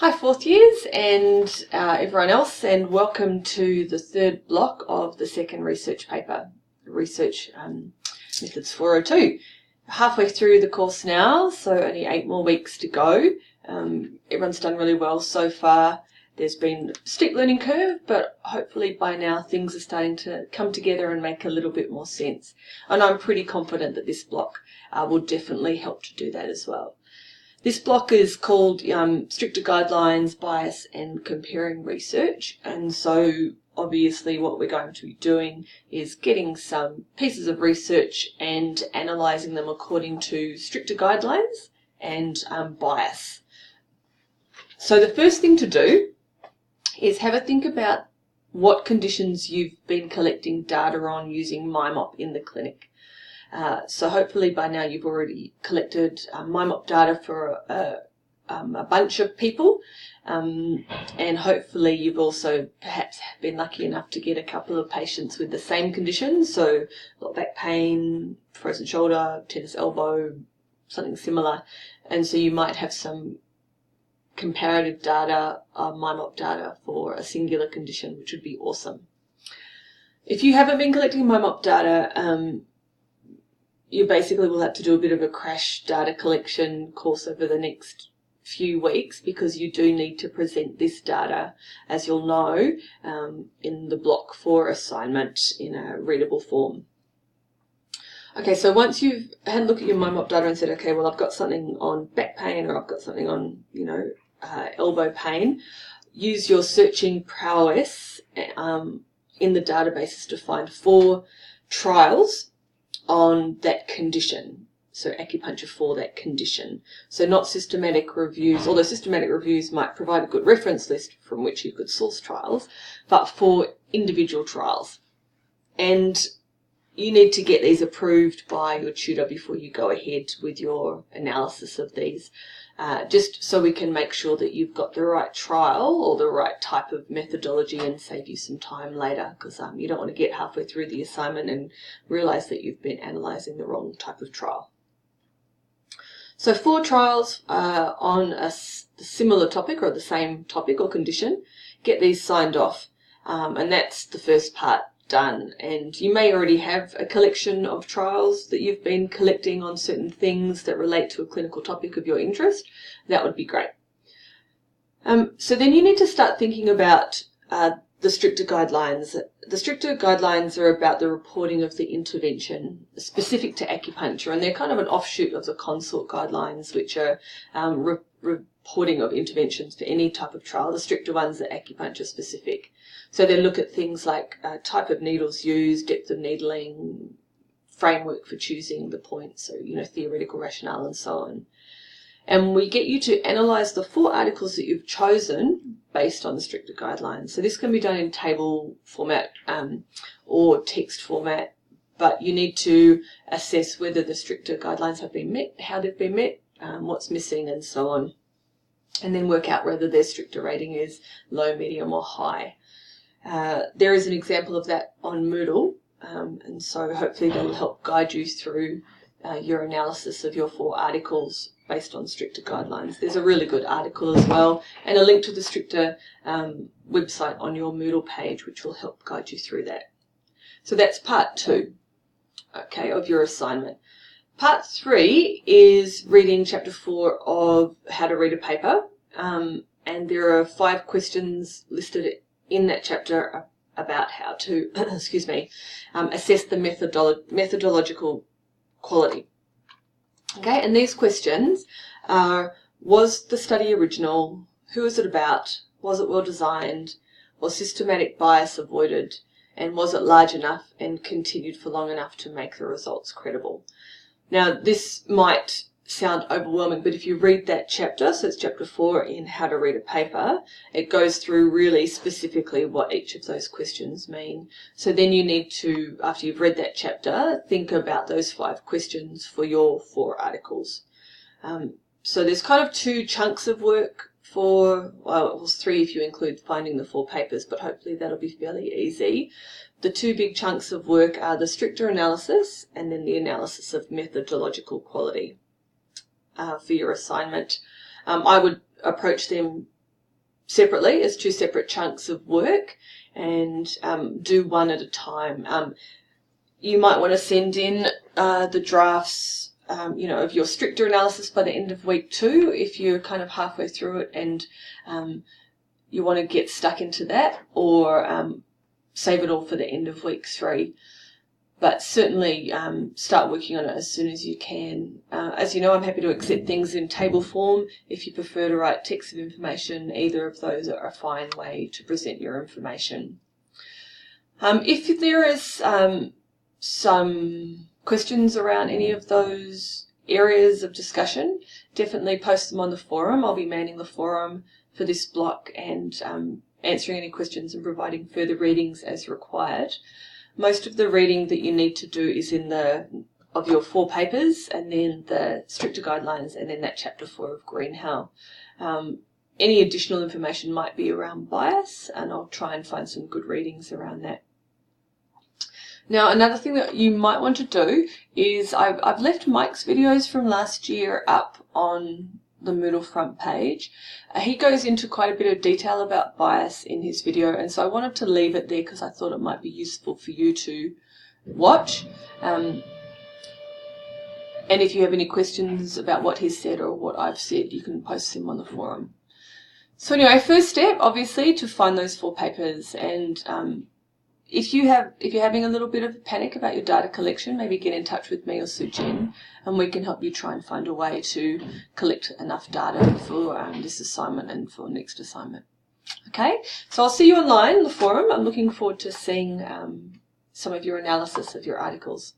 Hi fourth years and everyone else, and welcome to the third block of the second research paper, Research Methods 402. Halfway through the course now, so only 8 more weeks to go. Everyone's done really well so far. There's been a steep learning curve, but hopefully by now things are starting to come together and make a little bit more sense. And I'm pretty confident that this block will definitely help to do that as well. This block is called Stricter Guidelines, Bias and Comparing Research, and so obviously what we're going to be doing is getting some pieces of research and analysing them according to stricter guidelines and bias. So the first thing to do is have a think about what conditions you've been collecting data on using MyMop in the clinic. So hopefully by now you've already collected MyMop data for a bunch of people, and hopefully you've also perhaps been lucky enough to get a couple of patients with the same conditions, so low back pain, frozen shoulder, tennis elbow, something similar, and so you might have some comparative data, MyMop data for a singular condition, which would be awesome. If you haven't been collecting MyMop data, you basically will have to do a bit of a crash data collection course over the next few weeks, because you do need to present this data, as you'll know, in the block 4 assignment in a readable form. Okay, so once you've had a look at your MyMop data and said, okay, well, I've got something on back pain, or I've got something on, elbow pain, use your searching prowess in the databases to find 4 trials on that condition, so acupuncture for that condition. So not systematic reviews, although systematic reviews might provide a good reference list from which you could source trials, but for individual trials. And you need to get these approved by your tutor before you go ahead with your analysis of these, just so we can make sure that you've got the right trial or the right type of methodology and save you some time later, because you don't want to get halfway through the assignment and realise that you've been analysing the wrong type of trial. So 4 trials on a similar topic or the same topic or condition, get these signed off, and that's the first part done. And you may already have a collection of trials that you've been collecting on certain things that relate to a clinical topic of your interest. That would be great. So then you need to start thinking about the stricter guidelines. The stricter guidelines are about the reporting of the intervention specific to acupuncture, and they're kind of an offshoot of the consort guidelines, which are reporting of interventions for any type of trial. The stricter ones are acupuncture specific. So they look at things like type of needles used, depth of needling, framework for choosing the points, so, theoretical rationale and so on. And we get you to analyse the 4 articles that you've chosen based on the stricter guidelines. So this can be done in table format or text format, but you need to assess whether the stricter guidelines have been met, how they've been met, what's missing, and so on. And then work out whether their stricter rating is low, medium, or high. There is an example of that on Moodle, and so hopefully that will help guide you through your analysis of your 4 articles based on stricter guidelines. There's a really good article as well, and a link to the stricter website on your Moodle page, which will help guide you through that. So that's part 2, okay, of your assignment. Part 3 is reading chapter 4 of How to Read a Paper, and there are 5 questions listed in that chapter about how to, assess the methodological quality. Okay, and these questions are: was the study original? Who is it about? Was it well designed? Was systematic bias avoided? And was it large enough and continued for long enough to make the results credible? Now, this might sound overwhelming, but if you read that chapter, so it's chapter 4 in How to Read a Paper, it goes through really specifically what each of those questions mean. So then you need to, after you've read that chapter, think about those 5 questions for your 4 articles. So there's kind of 2 chunks of work for, well, it was 3 if you include finding the 4 papers, but hopefully that'll be fairly easy. The 2 big chunks of work are the stricter analysis and then the analysis of methodological quality for your assignment. I would approach them separately as 2 separate chunks of work, and do one at a time. You might want to send in the drafts, of your stricter analysis by the end of week 2 if you're kind of halfway through it and you want to get stuck into that, or save it all for the end of week 3. But certainly start working on it as soon as you can. As you know, I'm happy to accept things in table form. If you prefer to write text of information, either of those are a fine way to present your information. If there is some questions around any of those areas of discussion, definitely post them on the forum. I'll be manning the forum for this block and answering any questions and providing further readings as required. Most of the reading that you need to do is in of your 4 papers, and then the stricter guidelines, and then that chapter 4 of Greenhow. Any additional information might be around bias, and I'll try and find some good readings around that. Now, another thing that you might want to do is I've left Mike's videos from last year up on the Moodle front page. He goes into quite a bit of detail about bias in his video, and so I wanted to leave it there because I thought it might be useful for you to watch. And if you have any questions about what he said or what I've said, you can post them on the forum. So anyway, first step, obviously, to find those 4 papers. And if you're having a little bit of a panic about your data collection, maybe get in touch with me or Sue Jen, and we can help you try and find a way to collect enough data for this assignment and for next assignment. Okay, so I'll see you online in the forum. I'm looking forward to seeing some of your analysis of your articles.